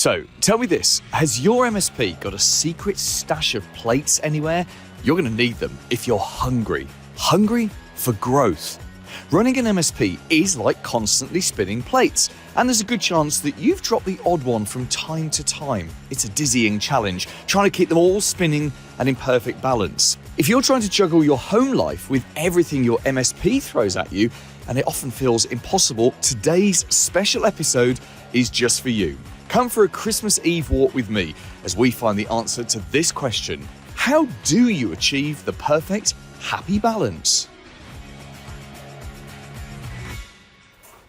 So, tell me this, has your MSP got a secret stash of plates anywhere? You're going to need them if you're hungry. Hungry for growth. Running an MSP is like constantly spinning plates, and there's a good chance that you've dropped the odd one from time to time. It's a dizzying challenge, trying to keep them all spinning and in perfect balance. If you're trying to juggle your home life with everything your MSP throws at you, and it often feels impossible, today's special episode is just for you. Come for a Christmas Eve walk with me as we find the answer to this question. How do you achieve the perfect happy balance?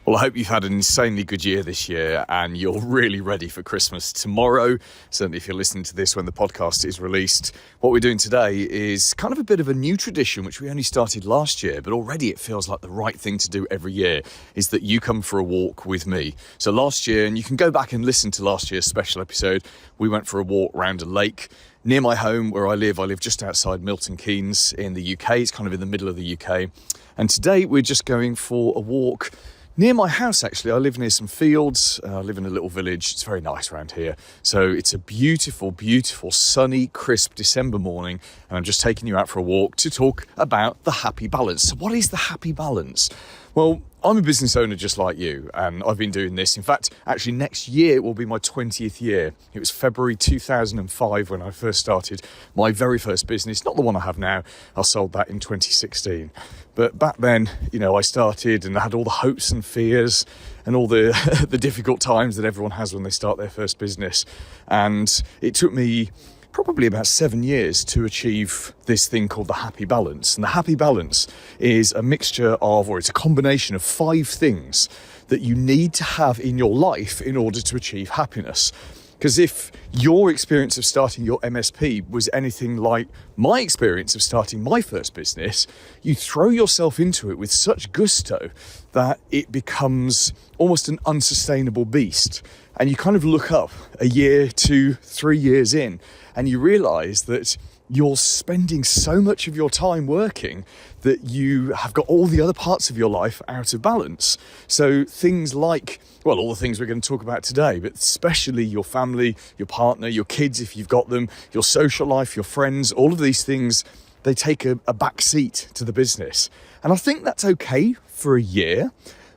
Well, I hope you've had an insanely good year this year and you're really ready for Christmas tomorrow. Certainly if you're listening to this when the podcast is released. What we're doing today is kind of a bit of a new tradition, which we only started last year, but already it feels like the right thing to do every year, is that you come for a walk with me. So last year, and you can go back and listen to last year's special episode, we went for a walk around a lake near my home where I live. I live just outside Milton Keynes in the UK. It's kind of in the middle of the UK. And today we're just going for a walk near my house, actually. I live near some fields. I live in a little village. It's very nice around here. So it's a beautiful, beautiful, sunny, crisp December morning. And I'm just taking you out for a walk to talk about the happy balance. So what is the happy balance? Well, I'm a business owner just like you, and I've been doing this. In fact, actually next year will be my 20th year. It was February 2005 when I first started my very first business, not the one I have now. I sold that in 2016. But back then, I started and I had all the hopes and fears and all the the difficult times that everyone has when they start their first business. And it took me probably about 7 years to achieve this thing called the happy balance. And the happy balance is a mixture of, or it's a combination of 5 things that you need to have in your life in order to achieve happiness. Because if your experience of starting your MSP was anything like my experience of starting my first business, you throw yourself into it with such gusto that it becomes almost an unsustainable beast. And you kind of look up a year, 2, 3 years in, and you realise that you're spending so much of your time working that you have got all the other parts of your life out of balance. So things like, well, all the things we're going to talk about today, but especially your family, your partner, your kids, if you've got them, your social life, your friends, all of these things, they take a back seat to the business. And I think that's okay for a year,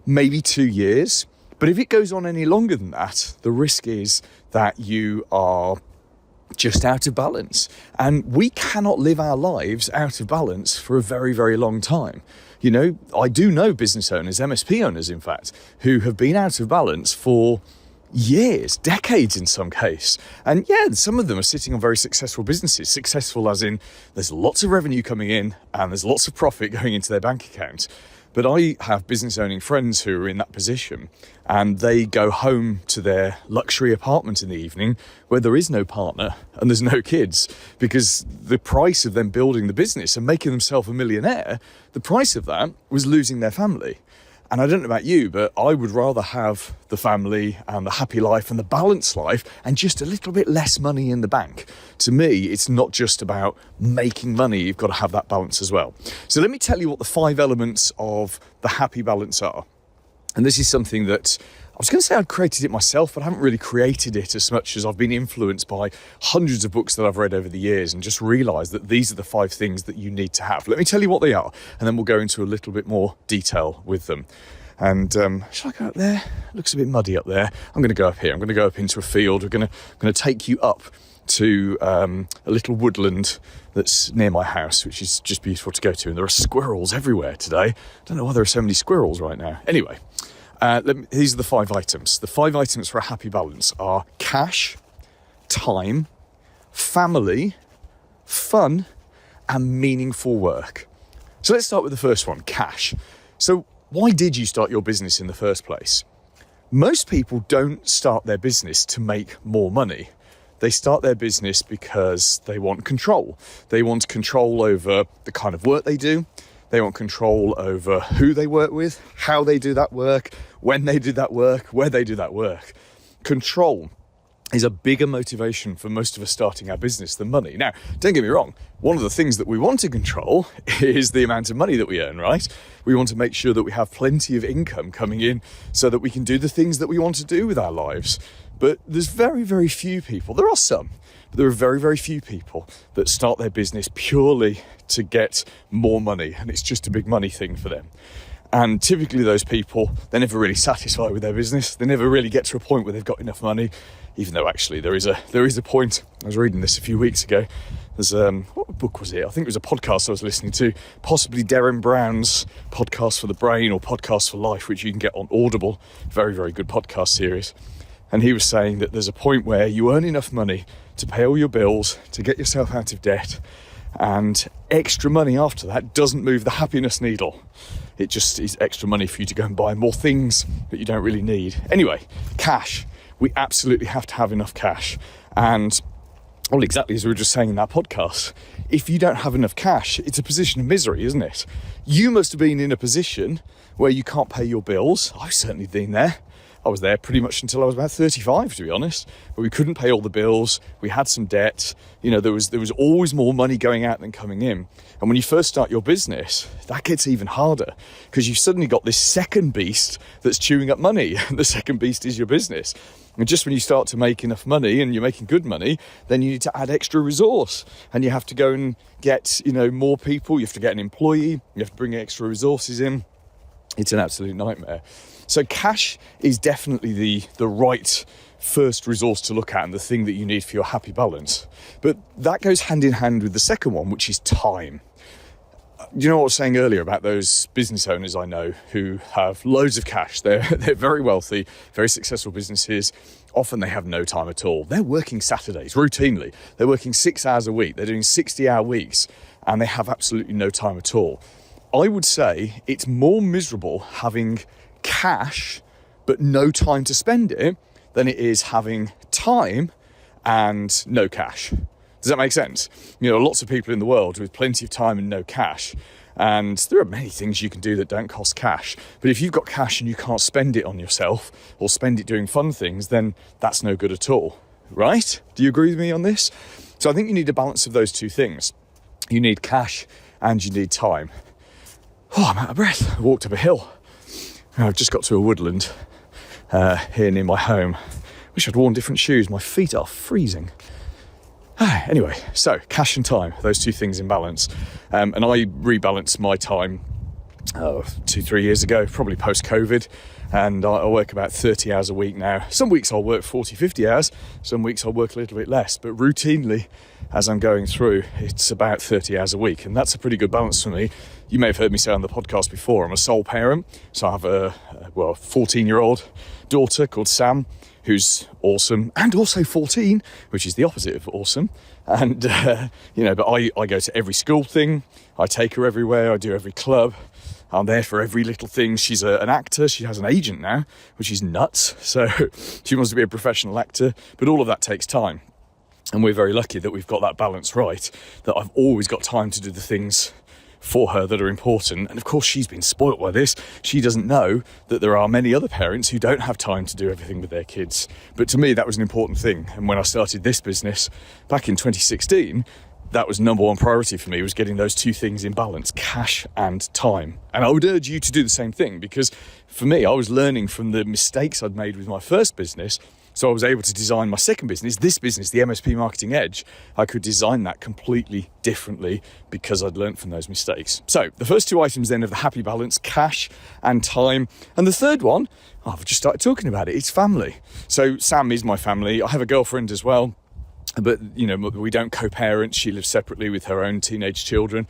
maybe 2 years. But if it goes on any longer than that, the risk is that you are just out of balance. And we cannot live our lives out of balance for a very, very long time. I do know business owners, MSP owners, in fact, who have been out of balance for years, decades in some case. And yeah, some of them are sitting on very successful businesses. Successful as in there's lots of revenue coming in and there's lots of profit going into their bank account. But I have business owning friends who are in that position, and they go home to their luxury apartment in the evening where there is no partner and there's no kids, because the price of them building the business and making themselves a millionaire, the price of that was losing their family. And I don't know about you, but I would rather have the family and the happy life and the balanced life and just a little bit less money in the bank. To me, it's not just about making money. You've got to have that balance as well. So let me tell you what the 5 elements of the happy balance are. And this is something that I was going to say I'd created it myself, but I haven't really created it as much as I've been influenced by hundreds of books that I've read over the years and just realised that these are the 5 things that you need to have. Let me tell you what they are, and then we'll go into a little bit more detail with them. And shall I go up there? It looks a bit muddy up there. I'm going to go up here. I'm going to go up into a field. We're going to take you up to a little woodland that's near my house, which is just beautiful to go to. And there are squirrels everywhere today. I don't know why there are so many squirrels right now. Anyway. These are the 5 items. The 5 items for a happy balance are cash, time, family, fun, and meaningful work. So let's start with the first one, cash. So why did you start your business in the first place? Most people don't start their business to make more money. They start their business because they want control. They want control over the kind of work they do. They want control over who they work with, how they do that work, when they do that work, where they do that work. Control is a bigger motivation for most of us starting our business than money. Now, don't get me wrong. One of the things that we want to control is the amount of money that we earn, right? We want to make sure that we have plenty of income coming in so that we can do the things that we want to do with our lives. But there's very, very few people. There are some, but there are very, very few people that start their business purely to get more money. And it's just a big money thing for them. And typically those people, they're never really satisfied with their business. They never really get to a point where they've got enough money, even though actually there is a point. I was reading this a few weeks ago. There's what book was it? I think it was a podcast I was listening to, possibly Derren Brown's Podcast for the Brain or Podcast for Life, which you can get on Audible. Very, very good podcast series. And he was saying that there's a point where you earn enough money to pay all your bills, to get yourself out of debt, and extra money after that doesn't move the happiness needle. It just is extra money for you to go and buy more things that you don't really need. Anyway, cash. We absolutely have to have enough cash. And, well, exactly as we were just saying in that podcast, if you don't have enough cash, it's a position of misery, isn't it? You must have been in a position where you can't pay your bills. I've certainly been there. I was there pretty much until I was about 35, to be honest. But we couldn't pay all the bills. We had some debt. You know, there was always more money going out than coming in. And when you first start your business, that gets even harder because you've suddenly got this second beast that's chewing up money. The second beast is your business. And just when you start to make enough money and you're making good money, then you need to add extra resource. And you have to go and get, more people. You have to get an employee. You have to bring extra resources in. It's an absolute nightmare. So cash is definitely the right first resource to look at and the thing that you need for your happy balance. But that goes hand in hand with the second one, which is time. You know what I was saying earlier about those business owners I know who have loads of cash. They're very wealthy, very successful businesses. Often they have no time at all. They're working Saturdays routinely. They're working 6 hours a week. They're doing 60-hour weeks and they have absolutely no time at all. I would say it's more miserable having cash but no time to spend it than it is having time and no cash. Does that make sense? Lots of people in the world with plenty of time and no cash, and there are many things you can do that don't cost cash. But if you've got cash and you can't spend it on yourself or spend it doing fun things, then that's no good at all, right? Do you agree with me on this? So I think you need a balance of those two things. You need cash and you need time. Oh, I'm out of breath. I walked up a hill. I've just got to a woodland here near my home. Wish I'd worn different shoes. My feet are freezing. Anyway, so cash and time, those two things in balance. And I rebalanced my time 2-3 years ago, probably post-COVID. And I work about 30 hours a week now. Some weeks I'll work 40-50 hours. Some weeks I'll work a little bit less. But routinely, as I'm going through, it's about 30 hours a week. And that's a pretty good balance for me. You may have heard me say on the podcast before, I'm a sole parent. So I have a 14-year-old daughter called Sam, who's awesome, and also 14, which is the opposite of awesome. And, but I go to every school thing. I take her everywhere. I do every club. I'm there for every little thing. She's an actor. She has an agent now, which is nuts. So she wants to be a professional actor, but all of that takes time. And we're very lucky that we've got that balance right, that I've always got time to do the things for her that are important. And of course, she's been spoilt by this. She doesn't know that there are many other parents who don't have time to do everything with their kids. But to me, that was an important thing. And when I started this business back in 2016, that was number one priority for me, was getting those two things in balance, cash and time. And I would urge you to do the same thing, because for me, I was learning from the mistakes I'd made with my first business. So I was able to design my second business, this business, the MSP Marketing Edge. I could design that completely differently because I'd learned from those mistakes. So the first two items then of the happy balance, cash and time. And the third one, I've just started talking about it, it's family. So Sam is my family. I have a girlfriend as well. But, we don't co-parent. She lives separately with her own teenage children.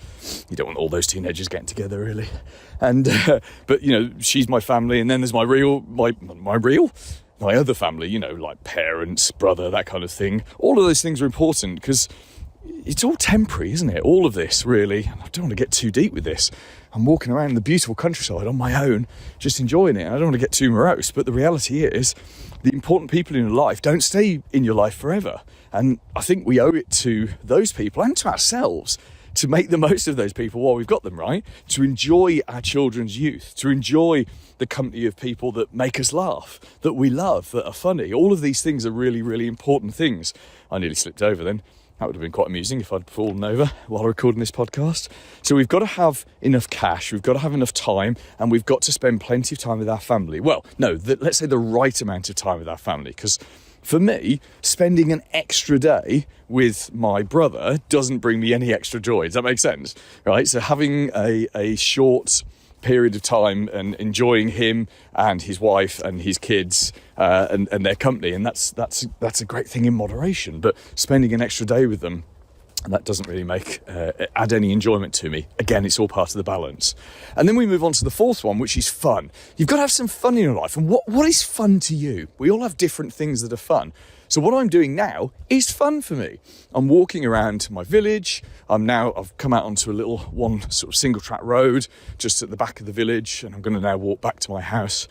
You don't want all those teenagers getting together, really. And, but, she's my family. And then there's my other family, like parents, brother, that kind of thing. All of those things are important because it's all temporary, isn't it? All of this, really. I don't want to get too deep with this. I'm walking around the beautiful countryside on my own, just enjoying it. I don't want to get too morose, but the reality is the important people in your life don't stay in your life forever. And I think we owe it to those people and to ourselves to make the most of those people while we've got them, right? To enjoy our children's youth, to enjoy the company of people that make us laugh, that we love, that are funny. All of these things are really, really important things. I nearly slipped over then. That would have been quite amusing if I'd fallen over while recording this podcast. So we've got to have enough cash, we've got to have enough time, and we've got to spend plenty of time with our family. Well, no, let's say the right amount of time with our family, because For me, spending an extra day with my brother doesn't bring me any extra joy. Does that make sense? Right? So having a short period of time and enjoying him and his wife and his kids and their company, and that's a great thing in moderation. But spending an extra day with them, and that doesn't really add any enjoyment to me. Again, it's all part of the balance. And then we move on to the fourth one, which is fun. You've got to have some fun in your life. And what is fun to you? We all have different things that are fun. So what I'm doing now is fun for me. I'm walking around my village. I've come out onto a little one sort of single track road just at the back of the village, and I'm going to now walk back to my house.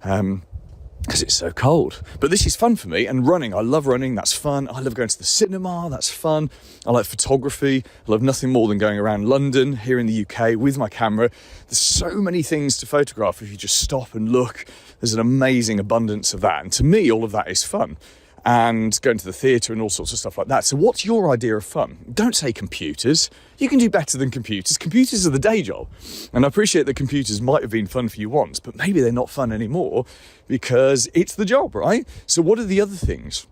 Because it's so cold. But this is fun for me. And running, I love running, that's fun. I love going to the cinema, that's fun. I like photography. I love nothing more than going around London, here in the UK, with my camera. There's so many things to photograph if you just stop and look. There's an amazing abundance of that. And to me, all of that is fun. And going to the theatre and all sorts of stuff like that. So what's your idea of fun? Don't say computers. You can do better than computers. Computers are the day job. And I appreciate that computers might have been fun for you once, but maybe they're not fun anymore because it's the job, right? So what are the other things?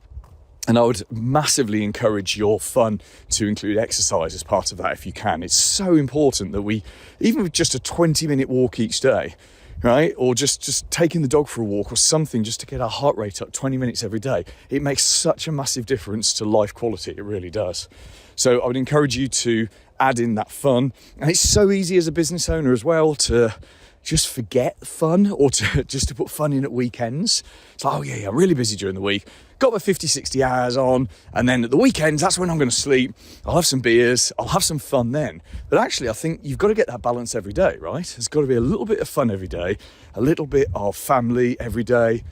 And I would massively encourage your fun to include exercise as part of that if you can. It's so important that we, even with just a 20-minute walk each day, right? Or just taking the dog for a walk or something just to get our heart rate up 20 minutes every day. It makes such a massive difference to life quality. It really does. So I would encourage you to add in that fun. And it's so easy as a business owner as well to just forget fun or to put fun in at weekends. It's like, oh yeah, I'm really busy during the week. Got my 50, 60 hours on. And then at the weekends, that's when I'm going to sleep. I'll have some beers. I'll have some fun then. But actually, I think you've got to get that balance every day, right? There's got to be a little bit of fun every day, a little bit of family every day.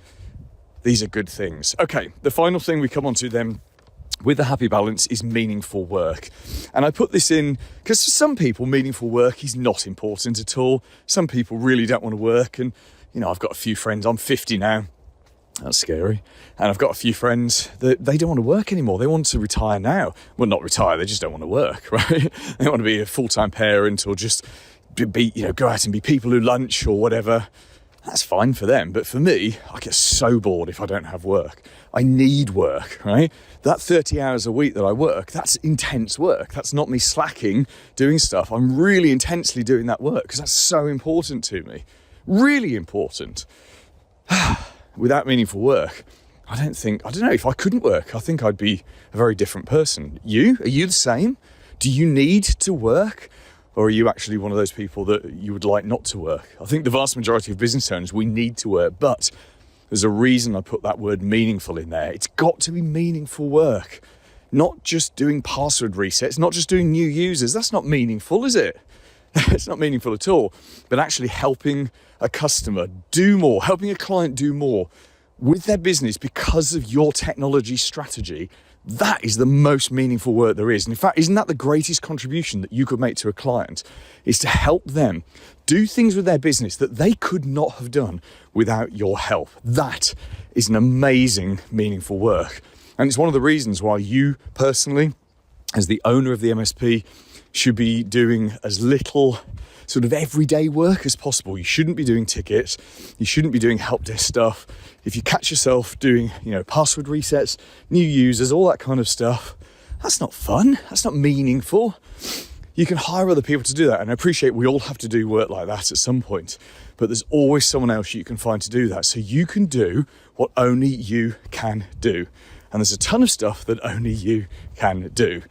These are good things. Okay, the final thing we come on to then with the happy balance is meaningful work. And I put this in because for some people, meaningful work is not important at all. Some people really don't want to work. And, you know, I've got a few friends. I'm 50 now. That's scary. And I've got a few friends that they don't want to work anymore. They want to retire now. Well, not retire. They just don't want to work, right? They want to be a full-time parent or just go out and be people who lunch or whatever. That's fine for them. But for me, I get so bored if I don't have work. I need work, right? That 30 hours a week that I work, that's intense work. That's not me slacking doing stuff. I'm really intensely doing that work because that's so important to me. Really important. Without meaningful work, I don't know if I couldn't work. I think I'd be a very different person. Are you the same? Do you need to work? Or are you actually one of those people that you would like not to work? I think the vast majority of business owners, we need to work, but there's a reason I put that word meaningful in there. It's got to be meaningful work, not just doing password resets, not just doing new users. That's not meaningful, is it? It's not meaningful at all, but actually helping a customer do more, helping a client do more with their business because of your technology strategy. That is the most meaningful work there is. And in fact, isn't that the greatest contribution that you could make to a client, is to help them do things with their business that they could not have done without your help. That is an amazing, meaningful work. And it's one of the reasons why you personally, as the owner of the MSP, should be doing as little sort of everyday work as possible. You shouldn't be doing tickets. You shouldn't be doing help desk stuff. If you catch yourself doing, password resets, new users, all that kind of stuff, that's not fun. That's not meaningful. You can hire other people to do that. And I appreciate we all have to do work like that at some point, but there's always someone else you can find to do that. So you can do what only you can do. And there's a ton of stuff that only you can do.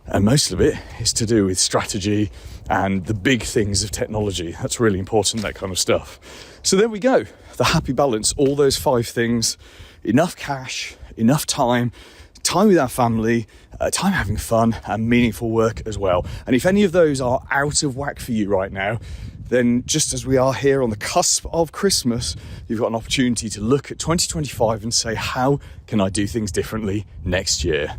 And most of it is to do with strategy and the big things of technology. That's really important, that kind of stuff. So there we go. The happy balance, all those 5 things: enough cash, enough time with our family, time having fun, and meaningful work as well. And if any of those are out of whack for you right now, then just as we are here on the cusp of Christmas, you've got an opportunity to look at 2025 and say, how can I do things differently next year?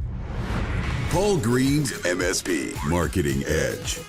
Paul Green's MSP Marketing Edge.